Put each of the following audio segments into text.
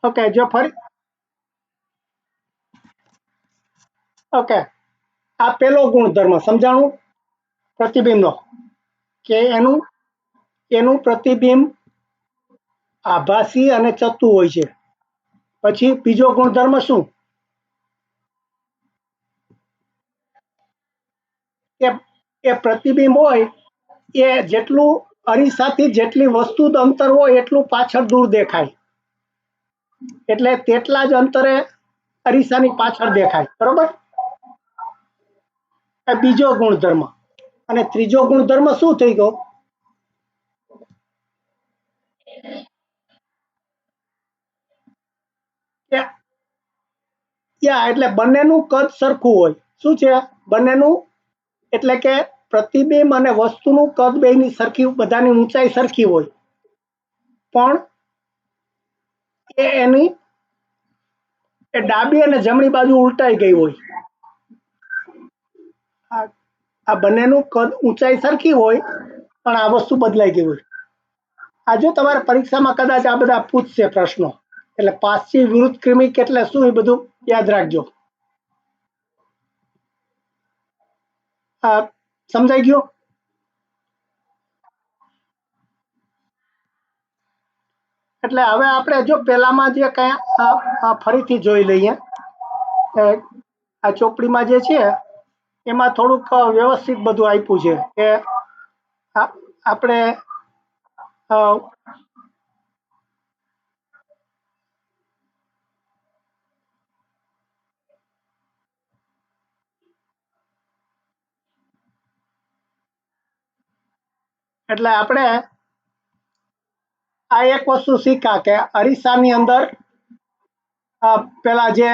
Okay, જો ફરી okay, આ પેલો ગુણધર્મ સમજાણું પ્રતિબિંબનો, કે એનું એનું પ્રતિબિંબ આભાસી અને ચત્તુ હોય છે. પછી બીજો ગુણધર્મ શું, કે એ પ્રતિબિંબ હોય એ જેટલું અરીસાથી જેટલી વસ્તુ અંતર હોય એટલું પાછળ દૂર દેખાય, એટલે તેટલા જ અંતરે અરીસાની પાછળ દેખાય, બરોબર. એ બીજો ગુણધર્મ. અને ત્રીજો ગુણધર્મ શું થઈ ગયો, કે એટલે બંનેનું કદ સરખું હોય. શું છે બંનેનું, એટલે કે પ્રતિબિંબ અને વસ્તુનું કદ બેની સરખી, બધાની ઊંચાઈ સરખી હોય, પણ એની ડાબી અને જમણી બાજુ ઉલટાઈ ગઈ હોય. આ બંનેનું કદ ઊંચાઈ સરખી હોય પણ આ વસ્તુ બદલાઈ ગઈ હોય. આ જો તમારે પરીક્ષામાં કદાચ આ બધા પૂછશે પ્રશ્નો, એટલે પાશ્ચિ વિરુદ્ધ ક્રમિક એટલે શું એ બધું યાદ રાખજો. સમજાઈ ગયું. એટલે હવે આપણે જો પેલામાં જે કઈ ફરીથી જોઈ લઈએ, આ ચોપડીમાં જે છે એમાં થોડુંક વ્યવસ્થિત બધું આપ્યું છે, કે આપણે એટલે આપણે આ એક વસ્તુ શીખ્યા કે અરીસાની અંદર પેલા જે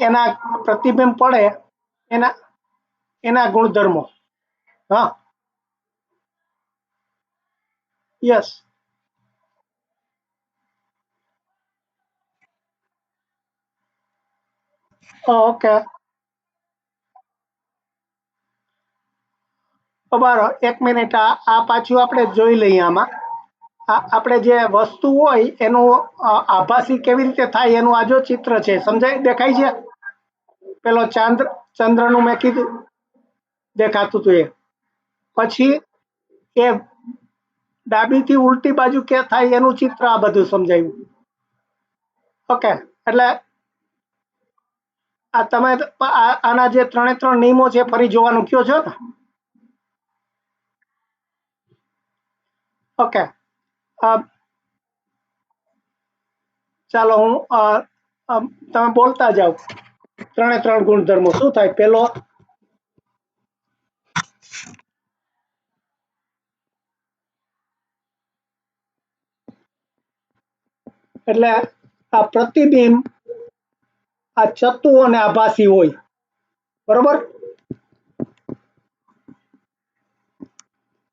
એના પ્રતિબિંબ પડે એના એના ગુણધર્મો. હા, યસ, ઓકે. બરાબર, એક મિનિટ, આ પાછું આપણે જોઈ લઈએ. આમાં આપણે જે વસ્તુ હોય એનું આભાસી કેવી રીતે થાય એનું આ જો ચિત્ર છે, સમજાય, દેખાય છે. પેલો ચંદ્રનું મેં કીધું દેખાતું હતું એ. પછી એ ડાબીથી ઉલટી બાજુ કે થાય એનું ચિત્ર, આ બધું સમજાયું. ઓકે, એટલે આ તમે આના જે 3 નિયમો છે ફરી જોવાનું કયો છો ને. ઓકે, ચાલો હું તમે બોલતા જાઓ. 3 ગુણધર્મો શું થાય. પેલો, એટલે આ પ્રતિબિંબ આ ચત્તુ અને આભાસી હોય, બરોબર.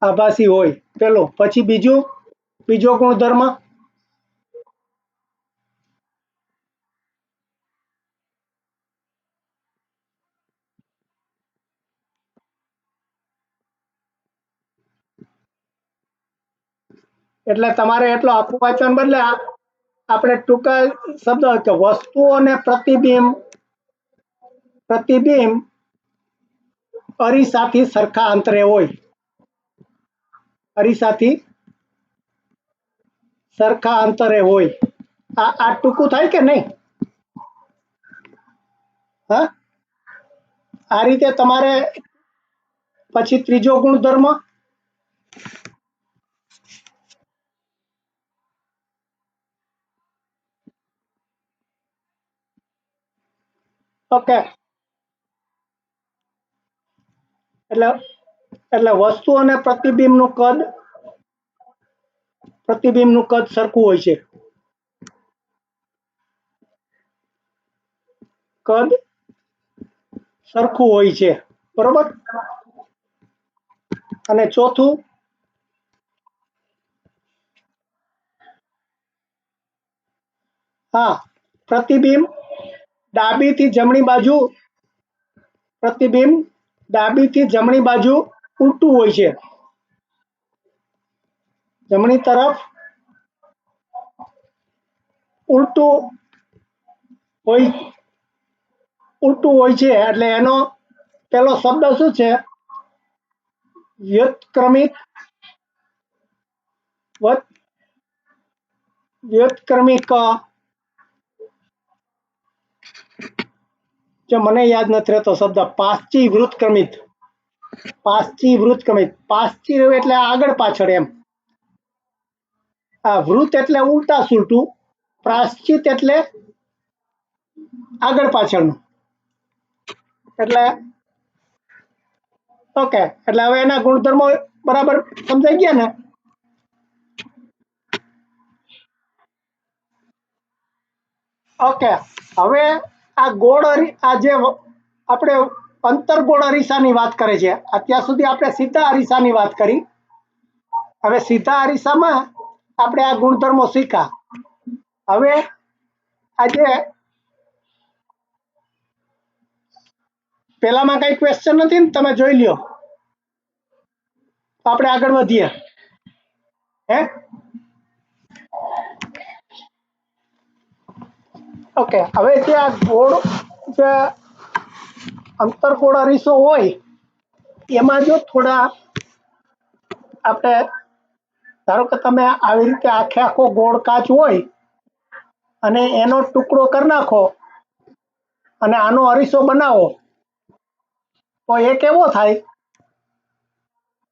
આભાસી હોય પેલો. પછી બીજો ગુણધર્મ, એટલે તમારે એટલો આખું વાંચન બદલે આપણે ટૂંકા શબ્દ કે વસ્તુઓ અને પ્રતિબિંબ અરીસાથી સરખા અંતરે હોય. અરીસાથી સરખા અંતરે હોય. આ ટૂંકું થાય કે નહીં? હા, આ રીતે તમારે. પછી ત્રીજો ગુણધર્મ, ઓકે, એટલે વસ્તુ અને પ્રતિબિંબનું કદ સરખું હોય છે. કદ સરખું હોય છે, બરોબર. અને ચોથું, હા, પ્રતિબિંબ ડાબીથી જમણી બાજુ ઉલટું હોય છે. જમણી તરફ ઉલટું હોય, ઉલટું હોય છે એટલે એનો પેલો શબ્દ શું છે? વ્યુત્ક્રમિક, વ્યુત્ક્રમિક, જો મને યાદ નથી રહેતો શબ્દ, પાશ્ચી વૃત્તક્રમિત, પાશ્ચી વૃત્તક્રમિત, પાશ્ચી એટલે આગળ પાછળ એમ. આ વૃત્ત એટલે ઉલટા સુલટું, પ્રાશ્ચિત એટલે આગળ પાછળનું. એટલે ઓકે, એટલે હવે એના ગુણધર્મો બરાબર સમજાઈ ગયા ને? ઓકે, હવે આ ગોળ આ જે આપણે અંતરગોળ અરીસાની વાત કરે છે, અત્યાર સુધી આપણે સીધા અરીસાની વાત કરી. હવે સીધા અરીસામાં આપણે આ ગુણધર્મો શીખ્યા. હવે આજે પેલામાં કઈ ક્વેશ્ચન નથી ને, તમે જોઈ લ્યો તો આપણે આગળ વધીએ. હે ઓકે, હવે જે આ ગોળ જે અંતરગોળ અરીસો હોય એમાં જો થોડા આપણે, ધારો કે તમે આવી રીતે આખે આખો ગોળ કાચ હોય અને એનો ટુકડો કરી નાખો અને આનો અરીસો બનાવો તો એ કેવો થાય?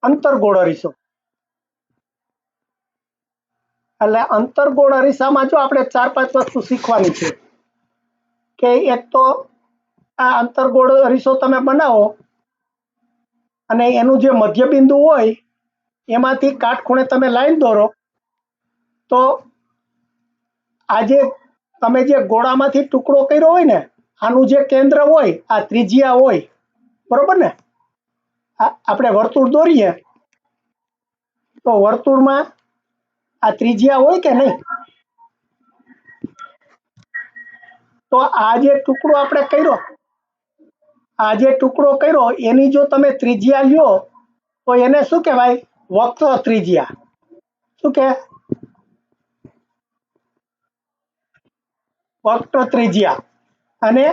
અંતરગોળ અરીસો. એટલે અંતરગોળ અરીસામાં જો આપણે 4-5 વસ્તુ શીખવાની છે કે એક તો આ અંતરગોળ અરીસો તમે બનાવો અને એનું જે મધ્યબિંદુ હોય એમાંથી કાટખૂણે તમે લાઈન દોરો તો આ જે તમે જે ગોળામાંથી ટુકડો કર્યો હોય ને, આનું જે કેન્દ્ર હોય આ ત્રિજ્યા હોય, બરોબર ને? આપણે વર્તુળ દોરીએ તો વર્તુળમાં આ ત્રિજ્યા હોય કે નહીં? તો આ જે ટુકડો આપણે કર્યો, આ જે ટુકડો કર્યો એની જો તમે ત્રિજ્યા લ્યો તો એને શું કહેવાય? વક્ર ત્રિજ્યા. શું કે? વક્ર ત્રિજ્યા. અને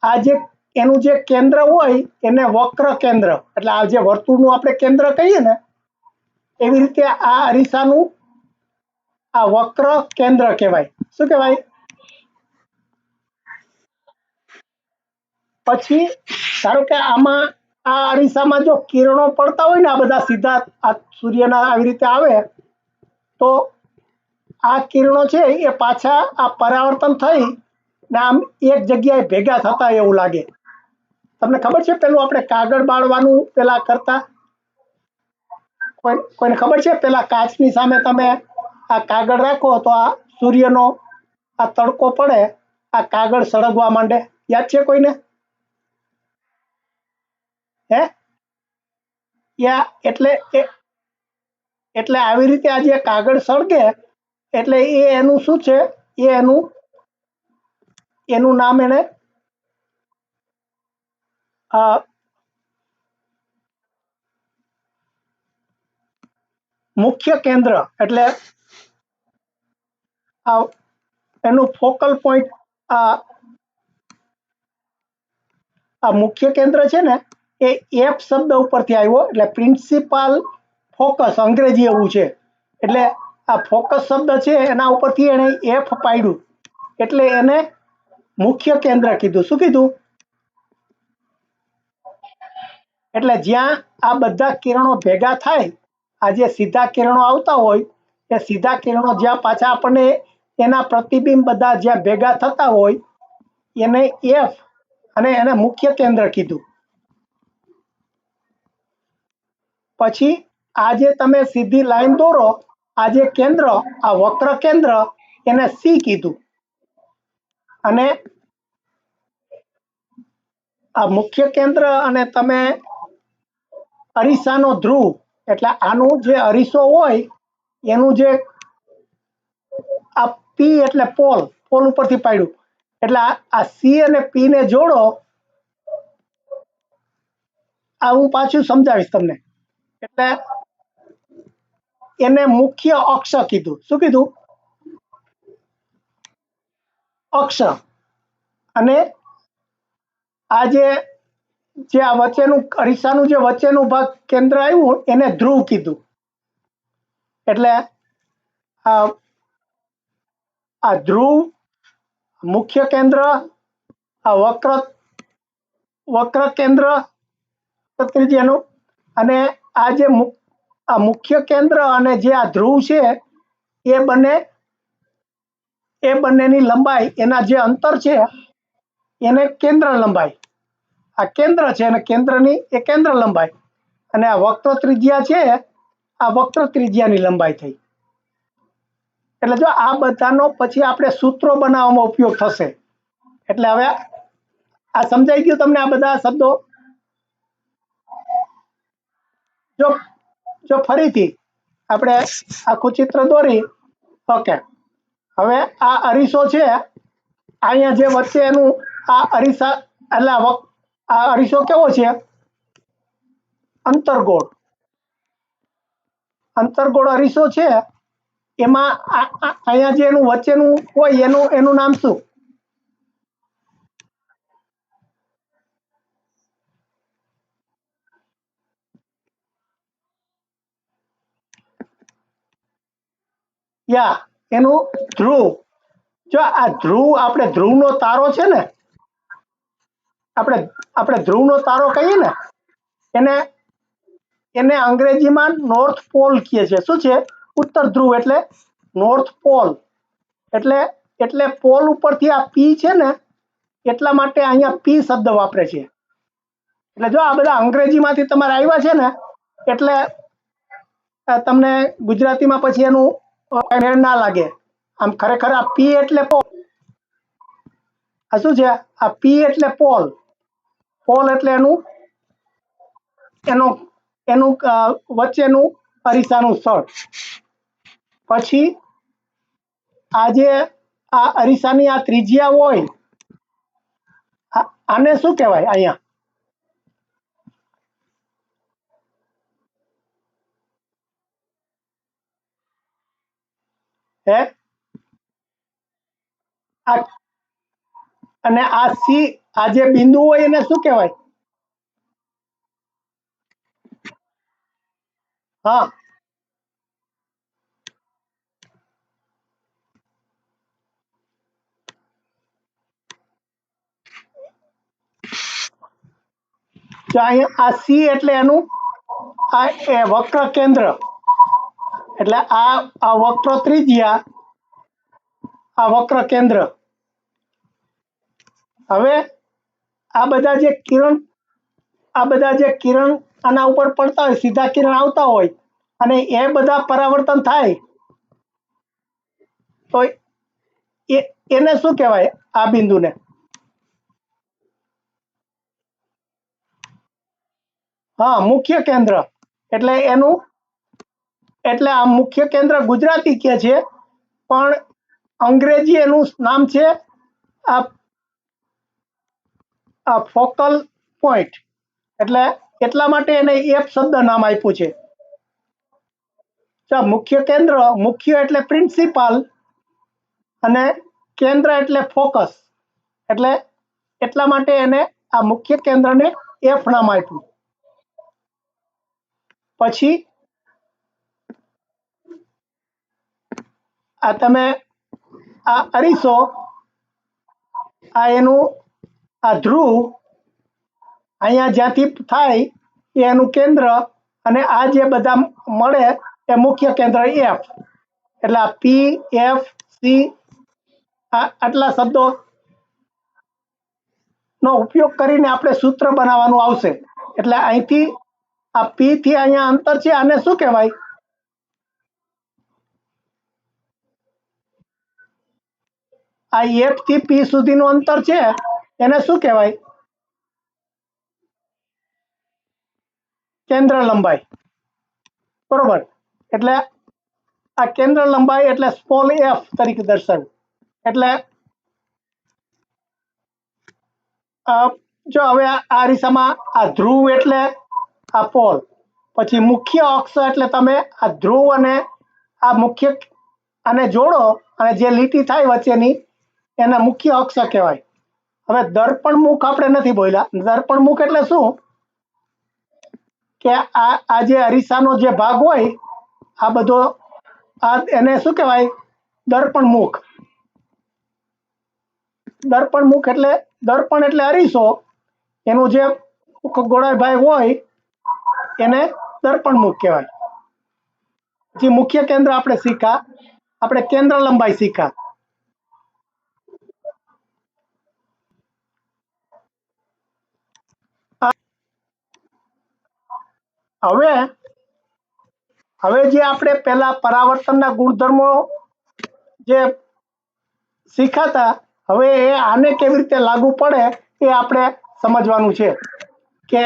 આ જે એનું જે કેન્દ્ર હોય એને વક્ર કેન્દ્ર, એટલે આ જે વર્તુળનું આપણે કેન્દ્ર કહીએ ને એવી રીતે આ અરીસાનું આ વક્ર કેન્દ્ર કહેવાય. શું કહેવાય? પછી ધારો કે આમાં આ અરીસામાં જો કિરણો પડતા હોય ને, આ બધા સીધા આ સૂર્યના આવી રીતે આવે તો આ કિરણો છે એ પાછા આ પરાવર્તન થઈ ને આમ એક જગ્યાએ ભેગા થતા એવું લાગે. તમને ખબર છે પેલું આપણે કાગળ બાળવાનું પેલા કરતા? કોઈને ખબર છે? પેલા કાચની સામે તમે આ કાગળ રાખો તો આ સૂર્યનો આ તડકો પડે, આ કાગળ સળગવા માંડે. યાદ છે કોઈને? હે? એટલે આવી રીતે આ જે કાગળ સળગે એટલે એ એનું શું છે? એ એનું નામ એને મુખ્ય કેન્દ્ર, એટલે એનું ફોકલ પોઈન્ટ, આ મુખ્ય કેન્દ્ર છે ને એ એફ શબ્દ ઉપરથી આવ્યો, એટલે પ્રિન્સિપાલ ફોકસ અંગ્રેજી એવું છે. એટલે આ ફોકસ શબ્દ છે એના ઉપરથી એને એફ પાડ્યું એટલે એને મુખ્ય કેન્દ્ર કીધું. શું કીધું? એટલે જ્યાં આ બધા કિરણો ભેગા થાય, આ જે સીધા કિરણો આવતા હોય એ સીધા કિરણો જ્યાં પાછા આપણને એના પ્રતિબિંબ બધા જ્યાં ભેગા થતા હોય એને એફ અને એને મુખ્ય કેન્દ્ર કીધું. પછી આ જે તમે સીધી લાઈન દોરો, આ જે કેન્દ્ર, આ વક્ર કેન્દ્ર એને સી કીધું. અને આ મુખ્ય કેન્દ્ર અને તમે અરીસાનો ધ્રુવ, એટલે આનું જે અરીસો હોય એનું જે આ પી એટલે પોલ, પોલ ઉપરથી પાડ્યું. એટલે આ સી અને પી ને જોડો. આ હું પાછું સમજાવીશ તમને. એટલે એને મુખ્ય અક્ષ કીધું. શું કીધું? અક્ષ, અને આ જે આ વચ્ચેનું અરીસાનું જે વચ્ચેનું ભાગ કેન્દ્ર આવ્યું એને ધ્રુવ કીધું. એટલે આ ધ્રુવ, મુખ્ય કેન્દ્ર, આ વક્ર કેન્દ્ર ત્રિજ્યાનું, અને આ જે આ મુખ્ય કેન્દ્ર અને જે આ ધ્રુવ છે એ બંનેની લંબાઈ, એના જે અંતર છે એને કેન્દ્ર લંબાઈ, આ કેન્દ્ર છે અને કેન્દ્રની એ કેન્દ્ર લંબાઈ, અને આ વક્ર ત્રિજ્યા છે આ વક્ર ત્રિજ્યાની લંબાઈ થઈ. એટલે જો આ બધાનો પછી આપણે સૂત્રો બનાવવામાં ઉપયોગ થશે. એટલે હવે આ સમજાઈ ગયું તમને આ બધા શબ્દો? જો ફરીથી આપણે આખું ચિત્ર દોરી. ઓકે, હવે આ અરીસો છે, અહીંયા જે વચ્ચે એનું આ અરીસા, એટલે આ અરીસો કેવો છે? અંતર્ગોળ અરીસો છે. એમાં અહીંયા જે એનું વચ્ચેનું હોય એનું નામ શું? એનું ધ્રુવ. જો આ ધ્રુવ, આપણે ધ્રુવનો તારો છે ને, આપણે ધ્રુવનો તારો કહીએ ને, એને અંગ્રેજીમાં નોર્થ પોલ કહે છે. શું છે? ઉત્તર ધ્રુવ એટલે નોર્થ પોલ. એટલે પોલ ઉપરથી આ પી છે ને, એટલા માટે અહીંયા પી શબ્દ વાપરે છે. એટલે જો આ બધા અંગ્રેજીમાંથી તમારે આવ્યા છે ને, એટલે તમને ગુજરાતીમાં પછી એનું મેળ ના લાગે. આમ ખરેખર આ પી એટલે પોલ. આ શું છે? આ પી એટલે પોલ. પોલ એટલે એનું વચ્ચેનું અરીસાનું સ્થળ. પછી આ જે આ અરીસાની આ ત્રિજ્યા હોય, આને શું કહેવાય? અહીંયા હે, અને આ સી, આ જે બિંદુ હોય એને શું કહેવાય? હા, જો અહીંયા આ સી એટલે એનું આ વક્ર કેન્દ્ર. એટલે આ વક્ર ત્રિજ્યા, આ વક્ર કેન્દ્ર. હવે આ બધા જે કિરણ આના ઉપર પડતા હોય, સીધા કિરણ આવતા હોય, અને એ બધા પરાવર્તન થાય, તો એને શું કહેવાય? આ બિંદુને મુખ્ય કેન્દ્ર. એટલે આ મુખ્ય કેન્દ્ર ગુજરાતી કે છે, પણ અંગ્રેજી એનું નામ છે આ ફોકલ પોઈન્ટ. એટલે એટલા માટે એને એફ શબ્દ નામ આપ્યું છે. મુખ્ય કેન્દ્ર, મુખ્ય એટલે પ્રિન્સિપાલ, અને કેન્દ્ર એટલે ફોકસ. એટલે એટલા માટે એને આ મુખ્ય કેન્દ્રને એફ નામ આપ્યું. પછી આ તમે આ અરીસો, આ એનું આ ધ્રુવ, અહીંયા જ્યાંથી થાય એ એનું કેન્દ્ર, અને આ જે બધા મળે એ મુખ્ય કેન્દ્ર એફ. એટલે આ પી, એફ, સી, આટલા શબ્દો નો ઉપયોગ કરીને આપણે સૂત્ર બનાવવાનું આવશે. એટલે અહીંથી આ પી થી અહીંયા અંતર છે, આને શું કહેવાય? આ એફ થી પી સુધીનું અંતર છે, એને શું કહેવાય? કેન્દ્ર લંબાઈ. બરોબર. એટલે આ કેન્દ્ર લંબાઈ એટલે સ્મોલ એફ તરીકે દર્શાવ્યું. એટલે જો હવે આ અરીસામાં આ ધ્રુવ એટલે આ પોલ, પછી મુખ્ય અક્ષ એટલે તમે આ ધ્રુવ અને આ મુખ્ય આને જોડો, અને જે લીટી થાય વચ્ચેની એને મુખ્ય અક્ષ કહેવાય. હવે દર્પણમુખ આપણે નથી બોલ્યા. દર્પણમુખ એટલે શું કે આ જે અરીસાનો જે ભાગ હોય આ બધો એને શું કહેવાય? દર્પણમુખ. દર્પણમુખ એટલે દર્પણ એટલે અરીસો, એનું જે ગોળાઈ ભાગ હોય એને દર્પણમુખ કહેવાય. પછી મુખ્ય કેન્દ્ર આપણે શીખ્યા, આપણે કેન્દ્ર લંબાઈ શીખ્યા. હવે હવે જે આપણે પહેલા પરાવર્તનના ગુણધર્મો જે શીખાતા, હવે એ આને કેવી રીતે લાગુ પડે એ આપણે સમજવાનું છે કે